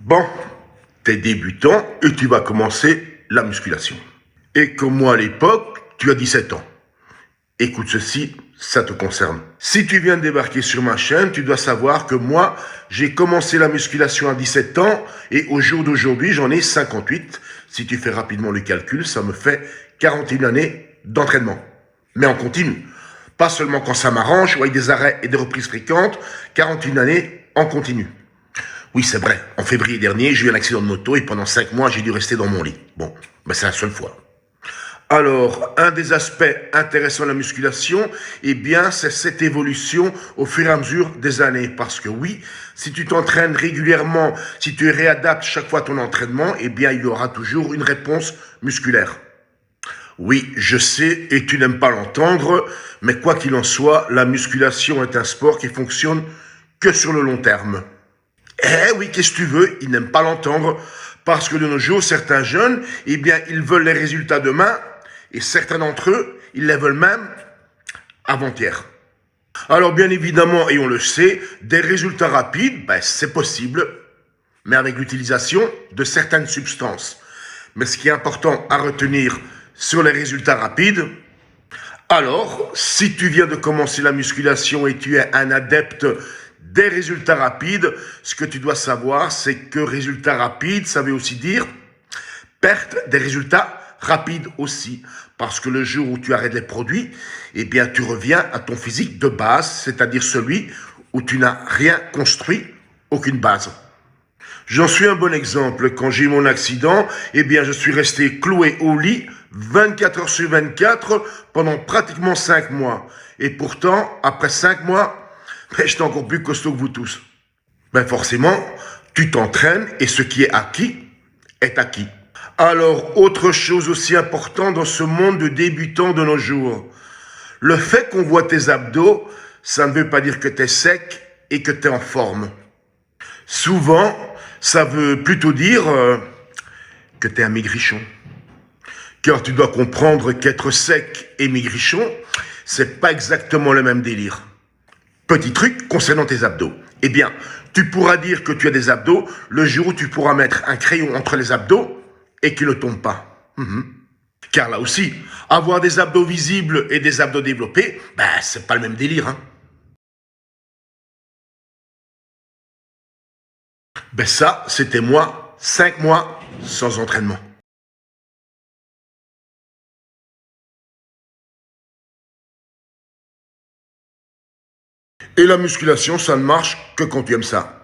Bon, t'es débutant et tu vas commencer la musculation. Et comme moi à l'époque, tu as 17 ans. Écoute ceci, ça te concerne. Si tu viens de débarquer sur ma chaîne, tu dois savoir que moi, j'ai commencé la musculation à 17 ans et au jour d'aujourd'hui, j'en ai 58. Si tu fais rapidement le calcul, ça me fait 41 années d'entraînement. Mais en continu. Pas seulement quand ça m'arrange ou avec des arrêts et des reprises fréquentes, 41 années en continu. Oui, c'est vrai. En février dernier, j'ai eu un accident de moto et pendant 5 mois, j'ai dû rester dans mon lit. Bon, ben c'est la seule fois. Alors, un des aspects intéressants de la musculation, eh bien, c'est cette évolution au fur et à mesure des années. Parce que oui, si tu t'entraînes régulièrement, si tu réadaptes chaque fois ton entraînement, eh bien, il y aura toujours une réponse musculaire. Oui, je sais, et tu n'aimes pas l'entendre, mais quoi qu'il en soit, la musculation est un sport qui fonctionne que sur le long terme. Eh oui, qu'est-ce que tu veux? Ils n'aiment pas l'entendre. Parce que de nos jours, certains jeunes, eh bien, ils veulent les résultats demain, et certains d'entre eux, ils les veulent même avant-hier. Alors, bien évidemment, et on le sait, des résultats rapides, ben, c'est possible, mais avec l'utilisation de certaines substances. Mais ce qui est important à retenir sur les résultats rapides, alors, si tu viens de commencer la musculation et tu es un adepte des résultats rapides, ce que tu dois savoir, c'est que résultats rapides, ça veut aussi dire perte des résultats rapides aussi. Parce que le jour où tu arrêtes les produits, eh bien, tu reviens à ton physique de base, c'est-à-dire celui où tu n'as rien construit, aucune base. J'en suis un bon exemple. Quand j'ai eu mon accident, eh bien, je suis resté cloué au lit 24 heures sur 24 pendant pratiquement 5 mois. Et pourtant, après 5 mois, ben, j'étais encore plus costaud que vous tous. Ben forcément, tu t'entraînes et ce qui est acquis est acquis. Alors, autre chose aussi importante dans ce monde de débutants de nos jours. Le fait qu'on voit tes abdos, ça ne veut pas dire que tu es sec et que tu es en forme. Souvent, ça veut plutôt dire que tu es un maigrichon. Car tu dois comprendre qu'être sec et maigrichon, c'est pas exactement le même délire. Petit truc concernant tes abdos. Eh bien, tu pourras dire que tu as des abdos le jour où tu pourras mettre un crayon entre les abdos et qu'ils ne tombent pas. Car là aussi, avoir des abdos visibles et des abdos développés, ben, c'est pas le même délire, hein. Ben ça, c'était moi, 5 mois sans entraînement. Et la musculation, ça ne marche que quand tu aimes ça.